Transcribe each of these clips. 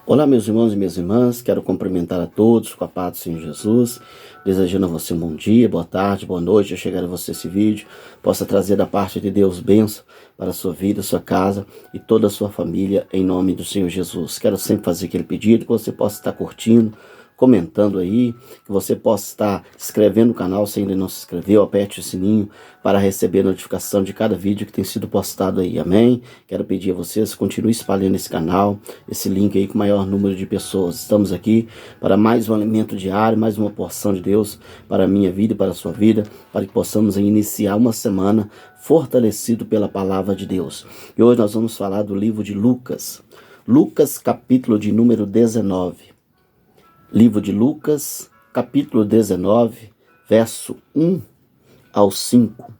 Olá, meus irmãos e minhas irmãs, quero cumprimentar a todos com a paz do Senhor Jesus, desejando a você um bom dia, boa tarde, boa noite, ao chegar a você esse vídeo, possa trazer da parte de Deus bênção para a sua vida, sua casa e toda a sua família, em nome do Senhor Jesus. Quero sempre fazer aquele pedido, que você possa estar curtindo, comentando aí, que você possa estar se inscrevendo no canal se ainda não se inscreveu, aperte o sininho para receber a notificação de cada vídeo que tem sido postado aí, amém? Quero pedir a vocês, continue espalhando esse canal, esse link aí com o maior número de pessoas. Estamos aqui para mais um alimento diário, mais uma porção de Deus para a minha vida e para a sua vida, para que possamos aí iniciar uma semana fortalecido pela palavra de Deus. E hoje nós vamos falar do livro de Lucas, Lucas capítulo de número 19. Livro de Lucas, capítulo 19, verso 1 ao 5.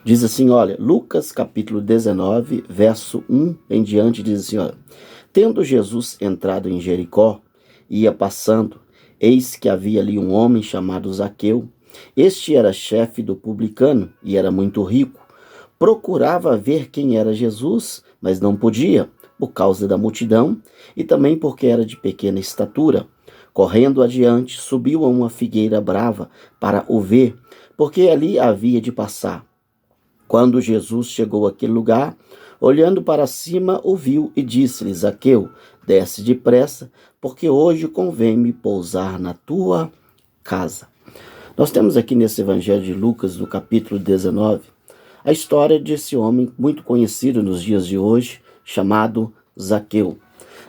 Diz assim, olha, Lucas, capítulo 19, verso 1 em diante, diz assim, olha. Tendo Jesus entrado em Jericó, ia passando, eis que havia ali um homem chamado Zaqueu. Este era chefe do publicano e era muito rico. Procurava ver quem era Jesus, mas não podia, por causa da multidão, e também porque era de pequena estatura. Correndo adiante, subiu a uma figueira brava para o ver, porque ali havia de passar. Quando Jesus chegou àquele lugar, olhando para cima, o viu e disse-lhe, Zaqueu, desce depressa, porque hoje convém-me pousar na tua casa. Nós temos aqui nesse evangelho de Lucas, no capítulo 19, a história desse homem muito conhecido nos dias de hoje, chamado Zaqueu.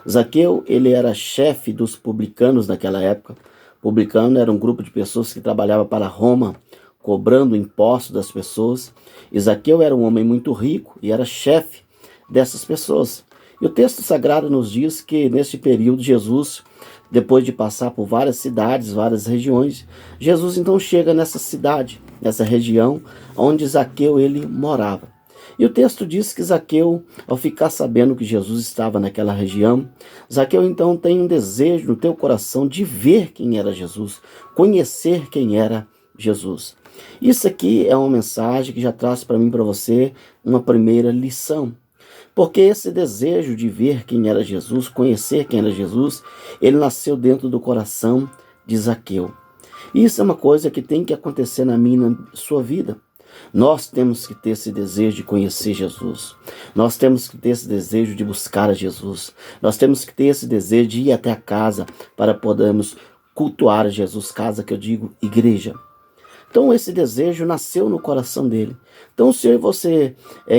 Zaqueu, ele era chefe dos publicanos naquela época. Publicano era um grupo de pessoas que trabalhava para Roma, cobrando impostos das pessoas. E Zaqueu era um homem muito rico e era chefe dessas pessoas. E o texto sagrado nos diz que nesse período Jesus, depois de passar por várias cidades, várias regiões, Jesus então chega nessa cidade, nessa região onde Zaqueu ele morava. E o texto diz que Zaqueu, ao ficar sabendo que Jesus estava naquela região, Zaqueu então tem um desejo no teu coração de ver quem era Jesus, conhecer quem era Jesus. Isso aqui é uma mensagem que já traz para mim e para você uma primeira lição. Porque esse desejo de ver quem era Jesus, conhecer quem era Jesus, ele nasceu dentro do coração de Zaqueu. Isso é uma coisa que tem que acontecer na minha e na sua vida. Nós temos que ter esse desejo de conhecer Jesus. Nós temos que ter esse desejo de buscar a Jesus. Nós temos que ter esse desejo de ir até a casa para podermos cultuar a Jesus. Casa que eu digo igreja. Então esse desejo nasceu no coração dele. Então se eu e você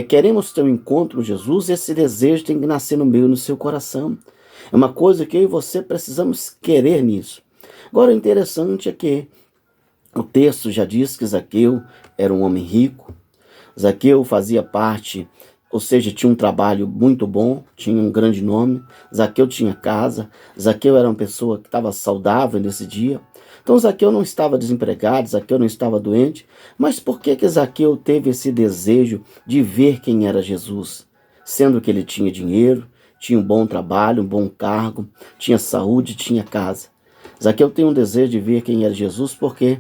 queremos ter um encontro com Jesus, esse desejo tem que nascer no meu e no seu coração. É uma coisa que eu e você precisamos querer nisso. Agora o interessante é que o texto já diz que Zaqueu era um homem rico. Zaqueu fazia parte, ou seja, tinha um trabalho muito bom, tinha um grande nome. Zaqueu tinha casa. Zaqueu era uma pessoa que estava saudável nesse dia. Então Zaqueu não estava desempregado, Zaqueu não estava doente. Mas por que Zaqueu teve esse desejo de ver quem era Jesus? Sendo que ele tinha dinheiro, tinha um bom trabalho, um bom cargo, tinha saúde, tinha casa. Zaqueu tem um desejo de ver quem era Jesus porque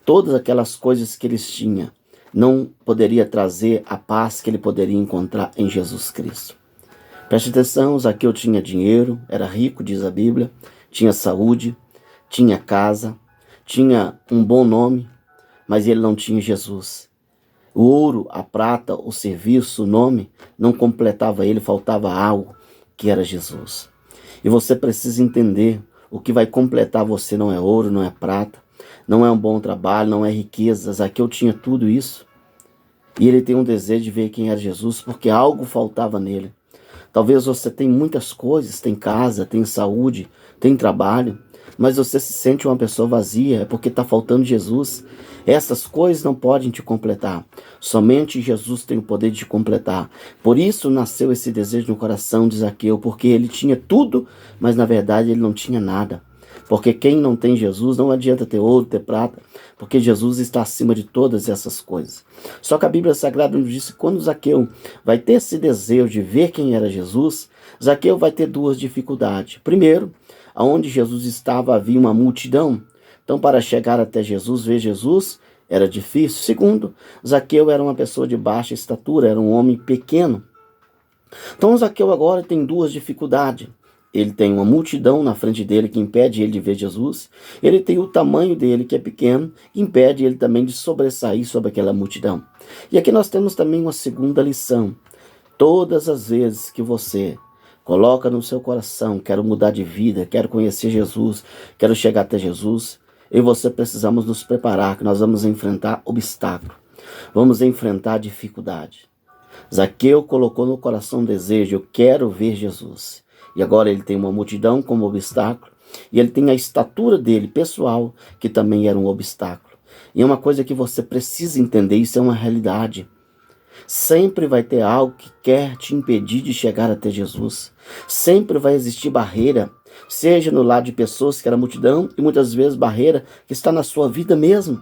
todas aquelas coisas que eles tinham não poderia trazer a paz que ele poderia encontrar em Jesus Cristo. Preste atenção, Zaqueu tinha dinheiro, era rico, diz a Bíblia, tinha saúde, tinha casa, tinha um bom nome, mas ele não tinha Jesus. O ouro, a prata, o serviço, o nome, não completava ele, faltava algo que era Jesus. E você precisa entender, o que vai completar você não é ouro, não é prata, não é um bom trabalho, não é riqueza. Zaqueu tinha tudo isso. E ele tem um desejo de ver quem era Jesus, porque algo faltava nele. Talvez você tenha muitas coisas, tem casa, tem saúde, tem trabalho, mas você se sente uma pessoa vazia, é porque está faltando Jesus. Essas coisas não podem te completar. Somente Jesus tem o poder de te completar. Por isso nasceu esse desejo no coração de Zaqueu, porque ele tinha tudo, mas na verdade ele não tinha nada. Porque quem não tem Jesus não adianta ter ouro, ter prata, porque Jesus está acima de todas essas coisas. Só que a Bíblia Sagrada nos diz que quando Zaqueu vai ter esse desejo de ver quem era Jesus, Zaqueu vai ter duas dificuldades. Primeiro, aonde Jesus estava havia uma multidão. Então, para chegar até Jesus, ver Jesus, era difícil. Segundo, Zaqueu era uma pessoa de baixa estatura, era um homem pequeno. Então, Zaqueu agora tem duas dificuldades. ele tem uma multidão na frente dele que impede ele de ver Jesus. Ele tem o tamanho dele, que é pequeno, que impede ele também de sobressair sobre aquela multidão. E aqui nós temos também uma segunda lição. Todas as vezes que você coloca no seu coração, quero mudar de vida, quero conhecer Jesus, quero chegar até Jesus, eu e você precisamos nos preparar, que nós vamos enfrentar obstáculos, vamos enfrentar dificuldade. Zaqueu colocou no coração um desejo, eu quero ver Jesus. E agora ele tem uma multidão como obstáculo, e ele tem a estatura dele, pessoal, que também era um obstáculo. E é uma coisa que você precisa entender, isso é uma realidade. Sempre vai ter algo que quer te impedir de chegar até Jesus. Sempre vai existir barreira, seja no lado de pessoas que era multidão, e muitas vezes barreira que está na sua vida mesmo.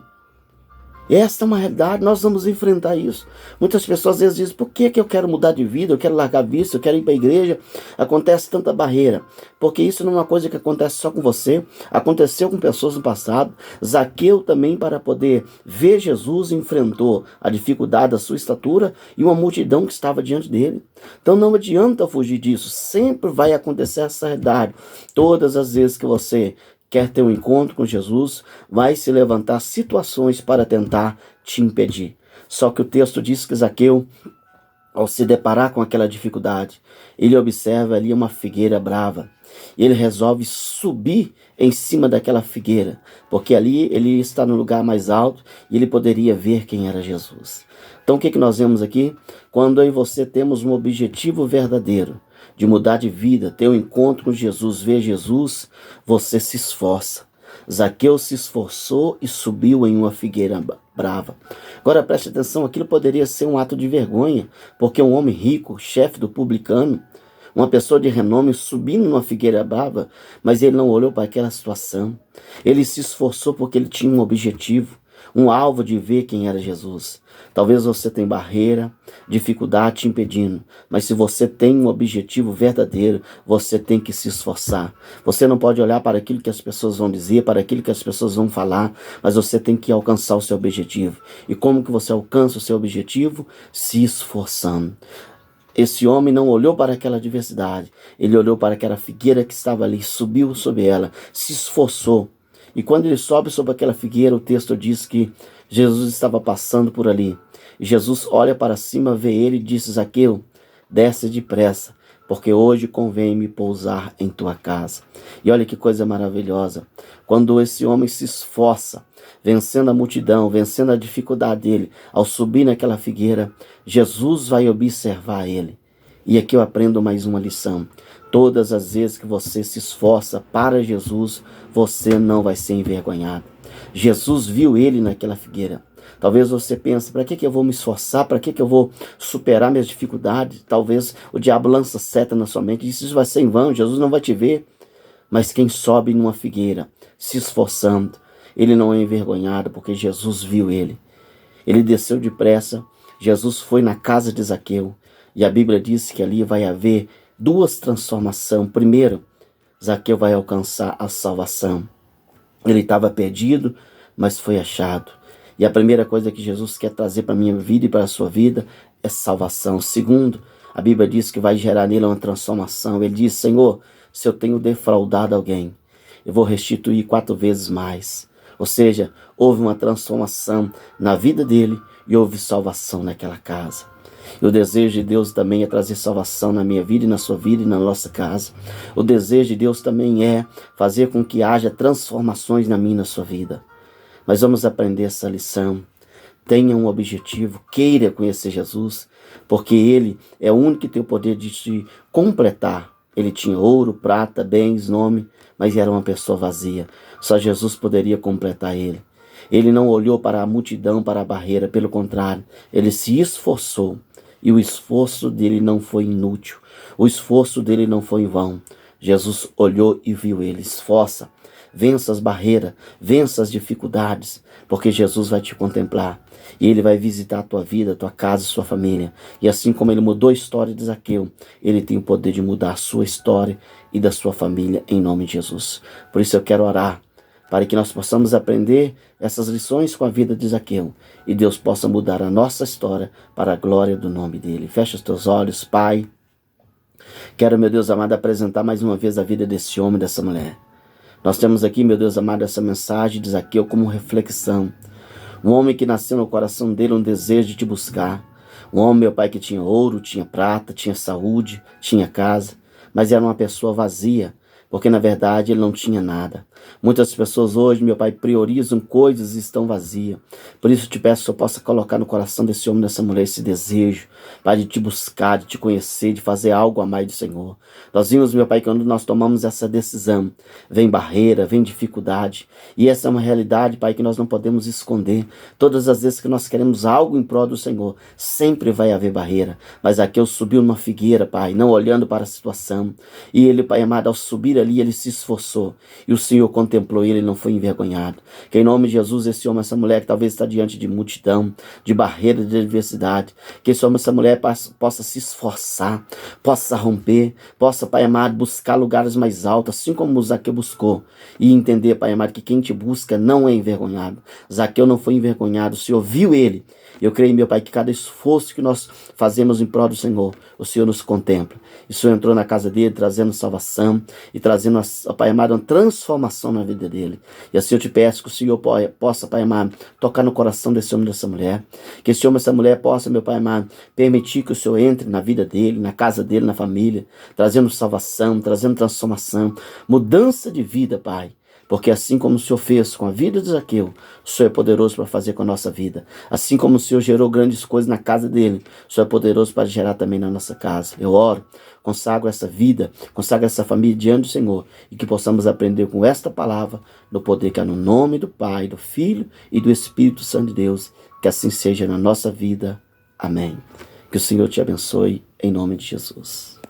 Esta é uma realidade, nós vamos enfrentar isso. Muitas pessoas às vezes dizem, por que eu quero mudar de vida, eu quero largar vício, eu quero ir para a igreja? Acontece tanta barreira, porque isso não é uma coisa que acontece só com você, aconteceu com pessoas no passado. Zaqueu também, para poder ver Jesus, enfrentou a dificuldade da sua estatura e uma multidão que estava diante dele. Então não adianta fugir disso, sempre vai acontecer essa realidade. Todas as vezes que você quer ter um encontro com Jesus, vai se levantar situações para tentar te impedir. Só que o texto diz que Zaqueu, ao se deparar com aquela dificuldade, ele observa ali uma figueira brava. E ele resolve subir em cima daquela figueira, porque ali ele está no lugar mais alto e ele poderia ver quem era Jesus. Então o que nós vemos aqui? Quando eu e você temos um objetivo verdadeiro, de mudar de vida, ter um encontro com Jesus, ver Jesus, você se esforça. Zaqueu se esforçou e subiu em uma figueira brava. Agora preste atenção, aquilo poderia ser um ato de vergonha, porque um homem rico, chefe do publicano, uma pessoa de renome subindo numa figueira brava, mas ele não olhou para aquela situação. Ele se esforçou porque ele tinha um objetivo, um alvo de ver quem era Jesus. Talvez você tenha barreira, dificuldade te impedindo, mas se você tem um objetivo verdadeiro, você tem que se esforçar. Você não pode olhar para aquilo que as pessoas vão dizer, para aquilo que as pessoas vão falar, mas você tem que alcançar o seu objetivo. E como que você alcança o seu objetivo? Se esforçando. Esse homem não olhou para aquela adversidade, ele olhou para aquela figueira que estava ali, subiu sobre ela, se esforçou. E quando ele sobe sobre aquela figueira, o texto diz que Jesus estava passando por ali. E Jesus olha para cima, vê ele e diz, Zaqueu, desce depressa, porque hoje convém-me pousar em tua casa. E olha que coisa maravilhosa. Quando esse homem se esforça, vencendo a multidão, vencendo a dificuldade dele, ao subir naquela figueira, Jesus vai observar ele. E aqui eu aprendo mais uma lição. Todas as vezes que você se esforça para Jesus, você não vai ser envergonhado. Jesus viu ele naquela figueira. Talvez você pense, para que eu vou me esforçar? Para que eu vou superar minhas dificuldades? Talvez o diabo lança seta na sua mente e diz, isso vai ser em vão, Jesus não vai te ver. Mas quem sobe numa figueira, se esforçando, ele não é envergonhado, porque Jesus viu ele. Ele desceu depressa, Jesus foi na casa de Zaqueu, e a Bíblia diz que ali vai haver duas transformações. Primeiro, Zaqueu vai alcançar a salvação. Ele estava perdido, mas foi achado. E a primeira coisa que Jesus quer trazer para a minha vida e para a sua vida é salvação. Segundo, a Bíblia diz que vai gerar nele uma transformação. Ele diz, Senhor, se eu tenho defraudado alguém, eu vou restituir 4 vezes mais. Ou seja, houve uma transformação na vida dele e houve salvação naquela casa. E o desejo de Deus também é trazer salvação na minha vida e na sua vida e na nossa casa. O desejo de Deus também é fazer com que haja transformações na minha e na sua vida. Mas vamos aprender essa lição. Tenha um objetivo, queira conhecer Jesus, porque Ele é o único que tem o poder de te completar. Ele tinha ouro, prata, bens, nome, mas era uma pessoa vazia. Só Jesus poderia completar ele. Ele não olhou para a multidão, para a barreira, pelo contrário, ele se esforçou. E o esforço dele não foi inútil. O esforço dele não foi em vão. Jesus olhou e viu ele. Esforça, vença as barreiras, vença as dificuldades, porque Jesus vai te contemplar. E ele vai visitar a tua vida, a tua casa, a sua família. E assim como ele mudou a história de Zaqueu, ele tem o poder de mudar a sua história e da sua família em nome de Jesus. Por isso eu quero orar para que nós possamos aprender essas lições com a vida de Zaqueu e Deus possa mudar a nossa história para a glória do nome dele. Fecha os teus olhos, Pai. Quero, meu Deus amado, apresentar mais uma vez a vida desse homem, dessa mulher. Nós temos aqui, meu Deus amado, essa mensagem de Zaqueu como reflexão. Um homem que nasceu no coração dele um desejo de te buscar. Um homem, meu Pai, que tinha ouro, tinha prata, tinha saúde, tinha casa, mas era uma pessoa vazia, porque na verdade ele não tinha nada. Muitas pessoas hoje, meu Pai, priorizam coisas e estão vazias. Por isso eu te peço que eu possa colocar no coração desse homem, dessa mulher, esse desejo, Pai, de te buscar, de te conhecer, de fazer algo a mais do Senhor. Nós vimos, meu Pai, que quando nós tomamos essa decisão, vem barreira, vem dificuldade, e essa é uma realidade, Pai, que nós não podemos esconder. Todas as vezes que nós queremos algo em prol do Senhor, sempre vai haver barreira. Mas Zaqueu subiu numa figueira, Pai, não olhando para a situação, e ele, Pai amado, ao subir ali, ele se esforçou, e o Senhor contemplou ele, não foi envergonhado. Que em nome de Jesus, esse homem, essa mulher que talvez está diante de multidão, de barreira, de adversidade, que esse homem, essa mulher possa se esforçar, possa romper, possa, Pai amado, buscar lugares mais altos, assim como o Zaqueu buscou, e entender, Pai amado, que quem te busca não é envergonhado. Zaqueu não foi envergonhado, o Senhor viu ele. Eu creio, meu Pai, que cada esforço que nós fazemos em prol do Senhor, o Senhor nos contempla. E o Senhor entrou na casa dele, trazendo salvação e trazendo, Pai amado, uma transformação na vida dele. E assim eu te peço que o Senhor possa, Pai amado, tocar no coração desse homem e dessa mulher. Que esse homem e essa mulher possa, meu Pai amado, permitir que o Senhor entre na vida dele, na casa dele, na família, trazendo salvação, trazendo transformação, mudança de vida, Pai. Porque assim como o Senhor fez com a vida de Zaqueu, o Senhor é poderoso para fazer com a nossa vida. Assim como o Senhor gerou grandes coisas na casa dele, o Senhor é poderoso para gerar também na nossa casa. Eu oro, consagro essa vida, consagro essa família diante do Senhor, e que possamos aprender com esta palavra, no poder que há no nome do Pai, do Filho e do Espírito Santo de Deus. Que assim seja na nossa vida. Amém. Que o Senhor te abençoe, em nome de Jesus.